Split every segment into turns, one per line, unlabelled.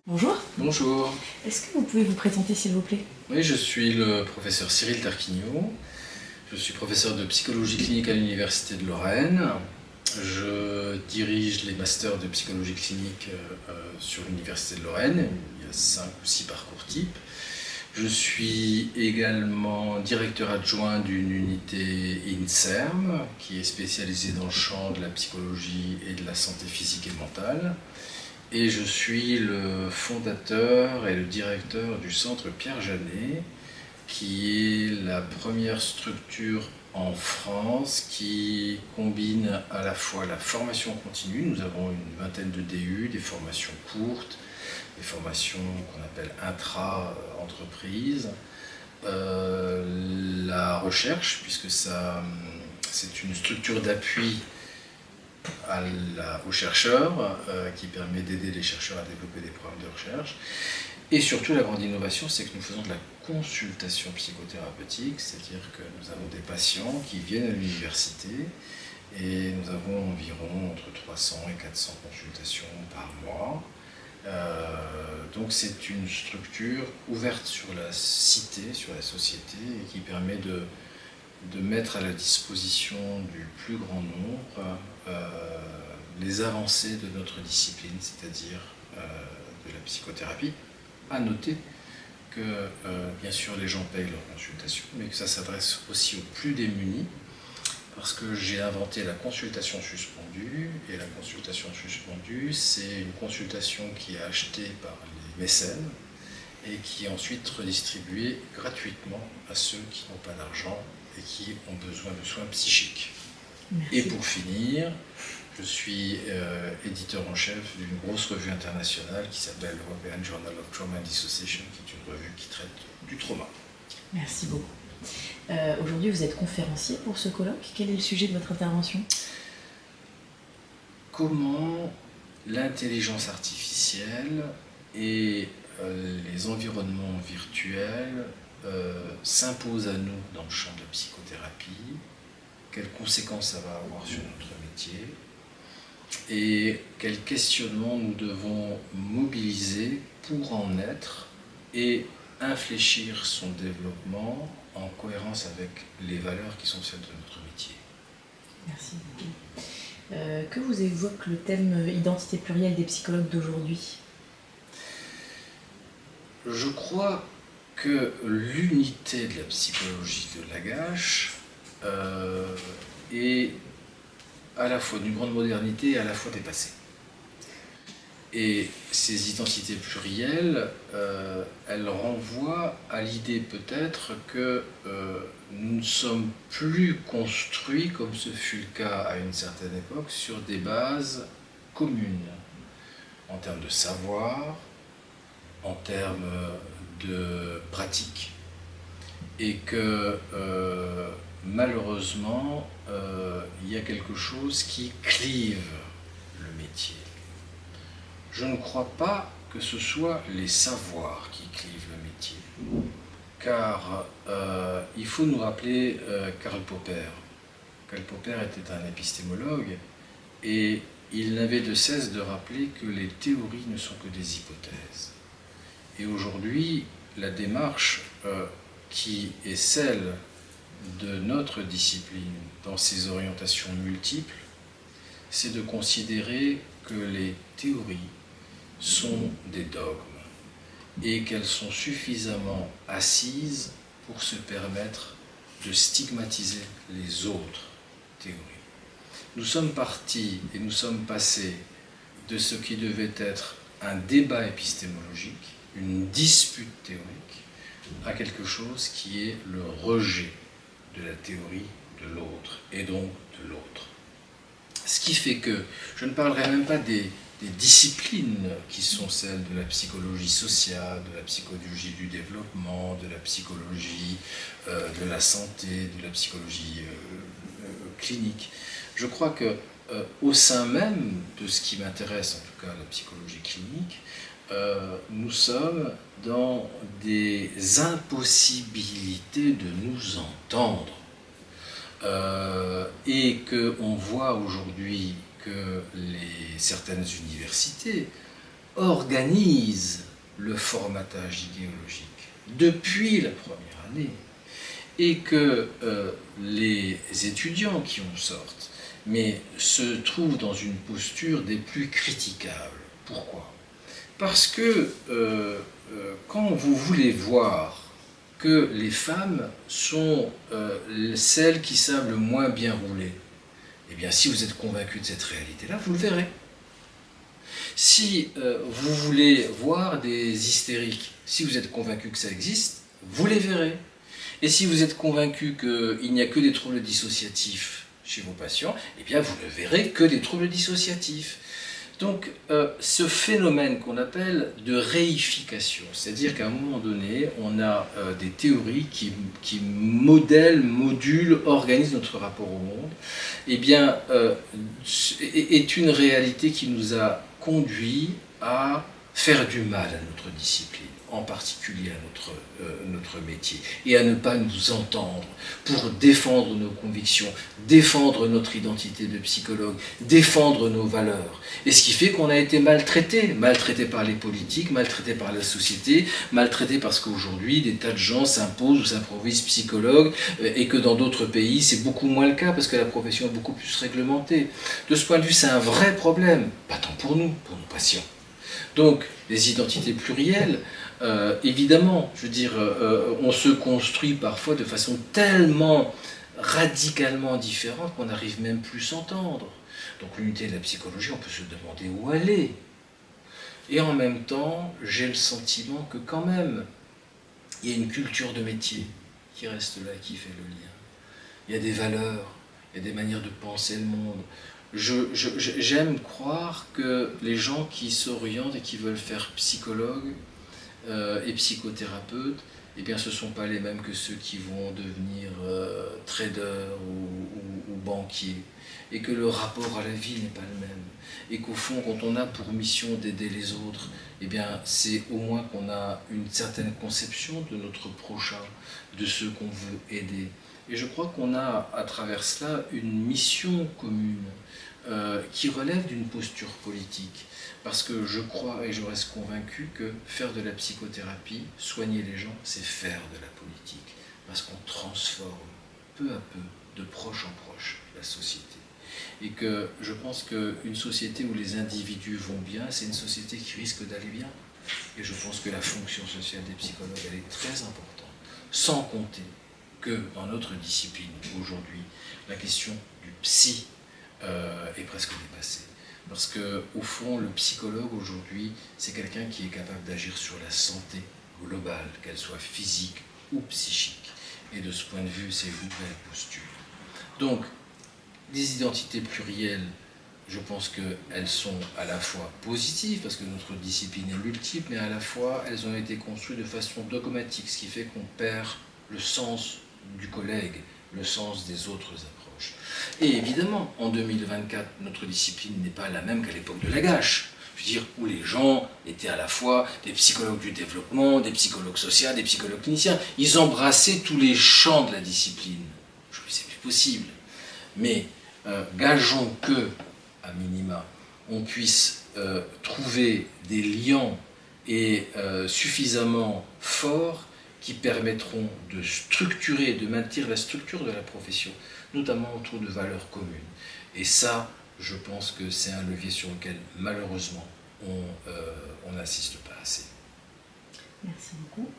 Bonjour.
Bonjour.
Est-ce que vous pouvez vous présenter s'il vous plaît?
Oui, je suis le professeur Cyril Tarquinio. Je suis professeur de psychologie clinique à l'Université de Lorraine. Je dirige les masters de psychologie clinique sur l'Université de Lorraine. Il y a 5 ou 6 parcours types. Je suis également directeur adjoint d'une unité INSERM qui est spécialisée dans le champ de la psychologie et de la santé physique et mentale. Et je suis le fondateur et le directeur du centre Pierre Janet, qui est la première structure en France qui combine à la fois la formation continue, nous avons une vingtaine de DU, des formations courtes, des formations qu'on appelle intra-entreprise, la recherche, puisque c'est une structure d'appui aux chercheurs, qui permet d'aider les chercheurs à développer des programmes de recherche. Et surtout, la grande innovation, c'est que nous faisons de la consultation psychothérapeutique, c'est-à-dire que nous avons des patients qui viennent à l'université et nous avons environ entre 300 et 400 consultations par mois. Donc c'est une structure ouverte sur la cité, sur la société, et qui permet de mettre à la disposition du plus grand nombre les avancées de notre discipline, c'est-à-dire de la psychothérapie. À noter que, bien sûr, les gens payent leur consultation, mais que ça s'adresse aussi aux plus démunis, parce que j'ai inventé la consultation suspendue, et la consultation suspendue, c'est une consultation qui est achetée par les mécènes, et qui est ensuite redistribuée gratuitement à ceux qui n'ont pas d'argent et qui ont besoin de soins psychiques.
Merci.
Et pour finir, je suis éditeur en chef d'une grosse revue internationale qui s'appelle European Journal of Trauma and Dissociation, qui est une revue qui traite du trauma.
Merci beaucoup. Aujourd'hui, vous êtes conférencier pour ce colloque. Quel est le sujet de votre intervention?
Comment l'intelligence artificielle et les environnements virtuels s'imposent à nous dans le champ de la psychothérapie, quelles conséquences ça va avoir sur notre métier et quels questionnements nous devons mobiliser pour en être et infléchir son développement en cohérence avec les valeurs qui sont celles de notre métier.
Merci beaucoup. Que vous évoque le thème identité plurielle des psychologues d'aujourd'hui?
Je crois que l'unité de la psychologie de Lagache est à la fois d'une grande modernité et à la fois dépassée. Et ces identités plurielles, elles renvoient à l'idée peut-être que nous ne sommes plus construits, comme ce fut le cas à une certaine époque, sur des bases communes, en termes de savoir, en termes de pratique, et que malheureusement, il y a quelque chose qui clive le métier. Je ne crois pas que ce soit les savoirs qui clivent le métier, car il faut nous rappeler Karl Popper. Karl Popper était un épistémologue et il n'avait de cesse de rappeler que les théories ne sont que des hypothèses. Et aujourd'hui, la démarche qui est celle de notre discipline dans ses orientations multiples, c'est de considérer que les théories sont des dogmes et qu'elles sont suffisamment assises pour se permettre de stigmatiser les autres théories. Nous sommes partis et nous sommes passés de ce qui devait être un débat épistémologique, une dispute théorique, à quelque chose qui est le rejet de la théorie de l'autre et donc de l'autre. Ce qui fait que je ne parlerai même pas des disciplines qui sont celles de la psychologie sociale, de la psychologie du développement, de la psychologie de la santé, de la psychologie clinique. Je crois que au sein même de ce qui m'intéresse, en tout cas la psychologie clinique, nous sommes dans des impossibilités de nous entendre et qu'on voit aujourd'hui que certaines universités organise le formatage idéologique depuis la première année et que les étudiants qui en sortent mais se trouvent dans une posture des plus critiquables. Pourquoi? Parce que quand vous voulez voir que les femmes sont celles qui savent le moins bien rouler, eh bien si vous êtes convaincu de cette réalité-là, vous le verrez. Si vous voulez voir des hystériques, si vous êtes convaincu que ça existe, vous les verrez. Et si vous êtes convaincu qu'il n'y a que des troubles dissociatifs chez vos patients, eh bien vous ne verrez que des troubles dissociatifs. Donc ce phénomène qu'on appelle de réification, c'est-à-dire qu'à un moment donné, on a des théories qui modèlent, modulent, organisent notre rapport au monde, eh bien est une réalité qui nous a conduit à faire du mal à notre discipline, en particulier à notre métier, et à ne pas nous entendre pour défendre nos convictions, défendre notre identité de psychologue, défendre nos valeurs. Et ce qui fait qu'on a été maltraité par les politiques, maltraité par la société, maltraité parce qu'aujourd'hui des tas de gens s'imposent ou s'improvisent psychologues, et que dans d'autres pays c'est beaucoup moins le cas parce que la profession est beaucoup plus réglementée. De ce point de vue, c'est un vrai problème, pas tant pour nous, pour nos patients. Donc, les identités plurielles, évidemment, je veux dire, on se construit parfois de façon tellement radicalement différente qu'on n'arrive même plus à s'entendre. Donc, l'unité de la psychologie, on peut se demander où aller. Et en même temps, j'ai le sentiment que quand même, il y a une culture de métier qui reste là, qui fait le lien. Il y a des valeurs, il y a des manières de penser le monde. J'aime croire que les gens qui s'orientent et qui veulent faire psychologue et psychothérapeute, eh bien, ce ne sont pas les mêmes que ceux qui vont devenir traders ou banquiers. Et que le rapport à la vie n'est pas le même. Et qu'au fond, quand on a pour mission d'aider les autres, eh bien, c'est au moins qu'on a une certaine conception de notre prochain, de ceux qu'on veut aider. Et je crois qu'on a à travers cela une mission commune qui relève d'une posture politique. Parce que je crois et je reste convaincu que faire de la psychothérapie, soigner les gens, c'est faire de la politique. Parce qu'on transforme peu à peu, de proche en proche, la société. Et que je pense qu'une société où les individus vont bien, c'est une société qui risque d'aller bien. Et je pense que la fonction sociale des psychologues, elle est très importante. Sans compter que dans notre discipline, aujourd'hui, la question du psy est presque dépassée. Parce qu'au fond, le psychologue aujourd'hui, c'est quelqu'un qui est capable d'agir sur la santé globale, qu'elle soit physique ou psychique. Et de ce point de vue, c'est une nouvelle posture. Donc, les identités plurielles, je pense qu'elles sont à la fois positives, parce que notre discipline est multiple, mais à la fois, elles ont été construites de façon dogmatique, ce qui fait qu'on perd le sens du collègue, le sens des autres approches. Et évidemment, en 2024, notre discipline n'est pas la même qu'à l'époque de Lagache. Je veux dire, où les gens étaient à la fois des psychologues du développement, des psychologues sociaux, des psychologues cliniciens. Ils embrassaient tous les champs de la discipline. Je me dis, c'est plus possible. Mais gageons que, à minima, on puisse trouver des liens et suffisamment forts qui permettront de structurer, de maintenir la structure de la profession, notamment autour de valeurs communes. Et ça, je pense que c'est un levier sur lequel, malheureusement, on n'assiste pas assez.
Merci beaucoup.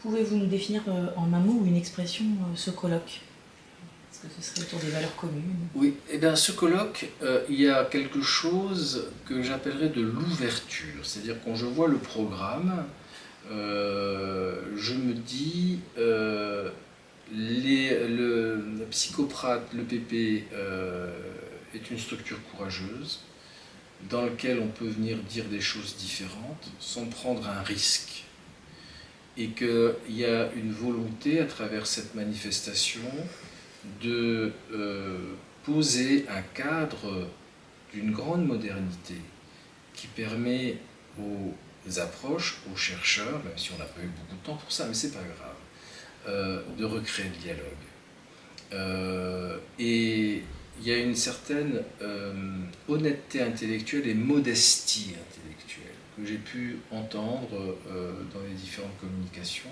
Pouvez-vous nous définir en un mot ou une expression ce colloque? Est-ce que ce serait autour des valeurs communes?
Oui, eh bien, ce colloque, il y a quelque chose que j'appellerais de l'ouverture. C'est-à-dire quand je vois le programme, je me dis, le psychoprate, le PP, est une structure courageuse dans laquelle on peut venir dire des choses différentes sans prendre un risque. Et qu'il y a une volonté à travers cette manifestation de poser un cadre d'une grande modernité qui permet aux approches, aux chercheurs, même si on n'a pas eu beaucoup de temps pour ça, mais c'est pas grave, de recréer le dialogue. Et il y a une certaine honnêteté intellectuelle et modestie intellectuelle que j'ai pu entendre dans les différentes communications,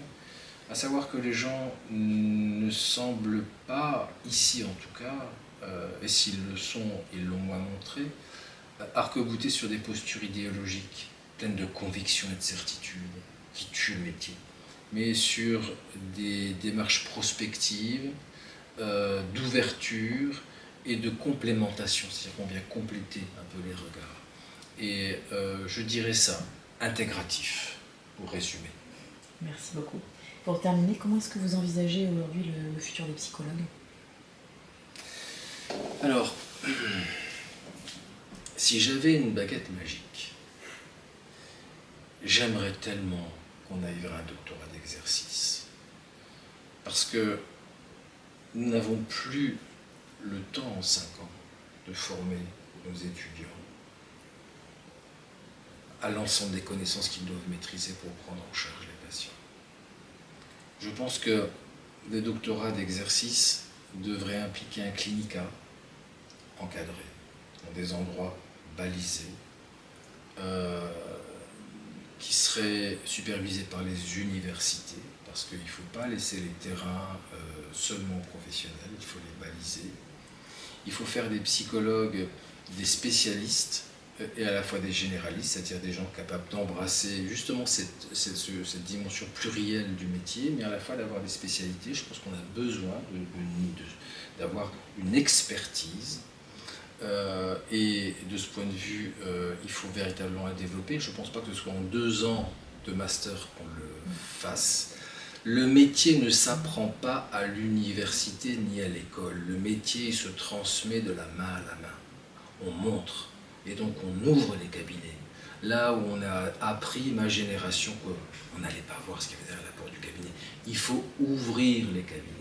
à savoir que les gens ne semblent pas, ici en tout cas, et s'ils le sont, ils l'ont moins montré, arc-boutés sur des postures idéologiques pleines de conviction et de certitude qui tuent le métier, mais sur des démarches prospectives, d'ouverture et de complémentation, c'est-à-dire qu'on vient compléter un peu les regards. Et je dirais ça, intégratif, pour résumer.
Merci beaucoup. Pour terminer, comment est-ce que vous envisagez aujourd'hui le futur des psychologues?
Alors, si j'avais une baguette magique, j'aimerais tellement qu'on aille vers un doctorat d'exercice. Parce que nous n'avons plus le temps en 5 ans de former nos étudiants à l'ensemble des connaissances qu'ils doivent maîtriser pour prendre en charge les patients. Je pense que les doctorats d'exercice devraient impliquer un clinica encadré, dans des endroits balisés, qui seraient supervisés par les universités, parce qu'il ne faut pas laisser les terrains seulement professionnels, il faut les baliser. Il faut faire des psychologues, des spécialistes, et à la fois des généralistes, c'est-à-dire des gens capables d'embrasser justement cette dimension plurielle du métier, mais à la fois d'avoir des spécialités. Je pense qu'on a besoin d'avoir une expertise, et de ce point de vue, il faut véritablement la développer. Je ne pense pas que ce soit en 2 ans de master qu'on le fasse. Le métier ne s'apprend pas à l'université ni à l'école. Le métier se transmet de la main à la main. On montre. Et donc on ouvre les cabinets. Là où on a appris, ma génération, qu'on n'allait pas voir ce qu'il y avait derrière la porte du cabinet. Il faut ouvrir les cabinets.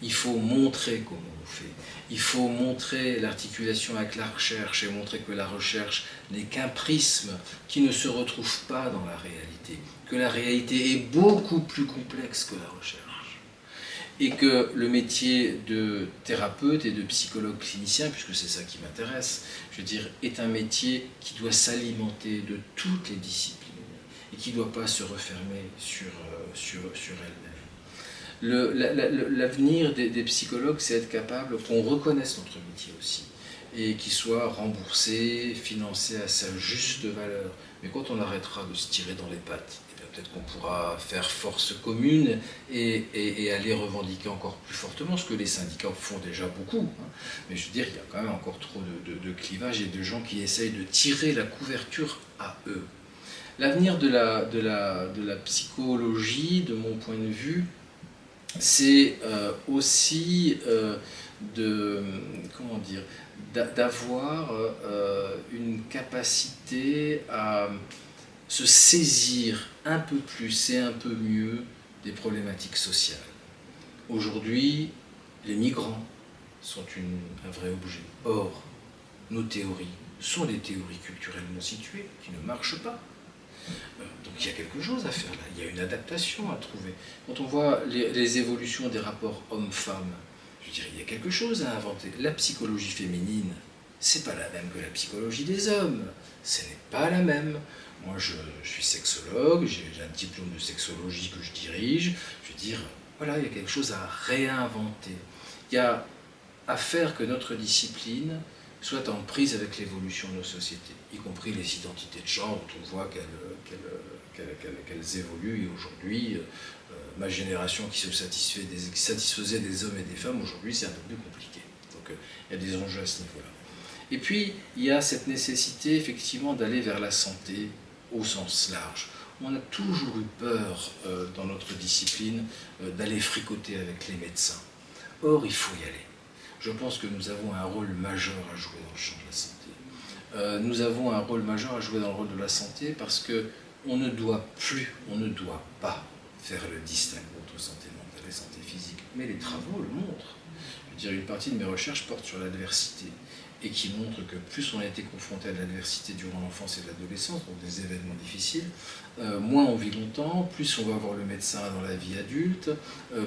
Il faut montrer comment on fait. Il faut montrer l'articulation avec la recherche et montrer que la recherche n'est qu'un prisme qui ne se retrouve pas dans la réalité. Que la réalité est beaucoup plus complexe que la recherche. Et que le métier de thérapeute et de psychologue clinicien, puisque c'est ça qui m'intéresse, je veux dire, est un métier qui doit s'alimenter de toutes les disciplines et qui ne doit pas se refermer sur elle-même. L'avenir des psychologues, c'est être capable qu'on reconnaisse notre métier aussi et qu'il soit remboursé, financé à sa juste valeur. Mais quand on arrêtera de se tirer dans les pattes, peut-être qu'on pourra faire force commune et aller revendiquer encore plus fortement, ce que les syndicats font déjà beaucoup. Hein. Mais je veux dire, il y a quand même encore trop de clivages et de gens qui essayent de tirer la couverture à eux. L'avenir de la psychologie, de mon point de vue, c'est aussi d'avoir une capacité à se saisir un peu plus et un peu mieux des problématiques sociales. Aujourd'hui, les migrants sont un vrai objet. Or, nos théories sont des théories culturellement situées qui ne marchent pas. Donc il y a quelque chose à faire là, il y a une adaptation à trouver. Quand on voit les évolutions des rapports hommes-femmes, je dirais il y a quelque chose à inventer. La psychologie féminine, c'est pas la même que la psychologie des hommes. Ce n'est pas la même. Moi, je suis sexologue, j'ai un diplôme de sexologie que je dirige. Je veux dire, voilà, il y a quelque chose à réinventer. Il y a à faire que notre discipline soit en prise avec l'évolution de nos sociétés, y compris les identités de genre, dont on voit qu'elles évoluent. Et aujourd'hui, ma génération qui satisfaisait des hommes et des femmes, aujourd'hui, c'est un peu plus compliqué. Donc, il y a des enjeux à ce niveau-là. Et puis, il y a cette nécessité, effectivement, d'aller vers la santé au sens large. On a toujours eu peur, dans notre discipline, d'aller fricoter avec les médecins. Or, il faut y aller. Je pense que nous avons un rôle majeur à jouer dans le champ de la santé. Nous avons un rôle majeur à jouer dans le rôle de la santé parce qu'on ne doit pas faire le distinguo entre santé mentale et santé physique. Mais les travaux le montrent. Je veux dire, une partie de mes recherches porte sur l'adversité. et qui montre que plus on a été confronté à de l'adversité durant l'enfance et l'adolescence, donc des événements difficiles, moins on vit longtemps, plus on va voir le médecin dans la vie adulte,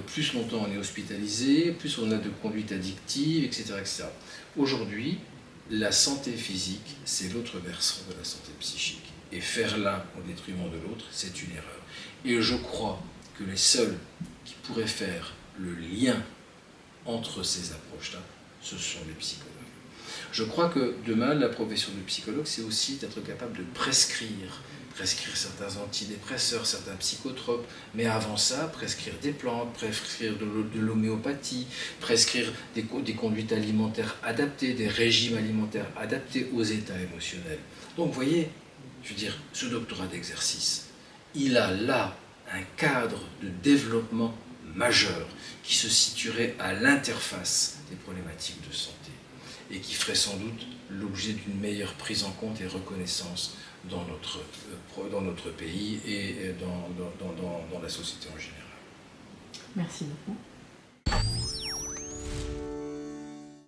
plus longtemps on est hospitalisé, plus on a de conduite addictive, etc. etc. Aujourd'hui, la santé physique, c'est l'autre versant de la santé psychique. Et faire l'un au détriment de l'autre, c'est une erreur. Et je crois que les seuls qui pourraient faire le lien entre ces approches-là, ce sont les psychologues. Je crois que demain, la profession de psychologue, c'est aussi d'être capable de prescrire certains antidépresseurs, certains psychotropes, mais avant ça, prescrire des plantes, prescrire de l'homéopathie, prescrire des conduites alimentaires adaptées, des régimes alimentaires adaptés aux états émotionnels. Donc vous voyez, je veux dire, ce doctorat d'exercice, il a là un cadre de développement majeur qui se situerait à l'interface des problématiques de santé et qui ferait sans doute l'objet d'une meilleure prise en compte et reconnaissance dans notre pays et dans la société en général.
Merci beaucoup.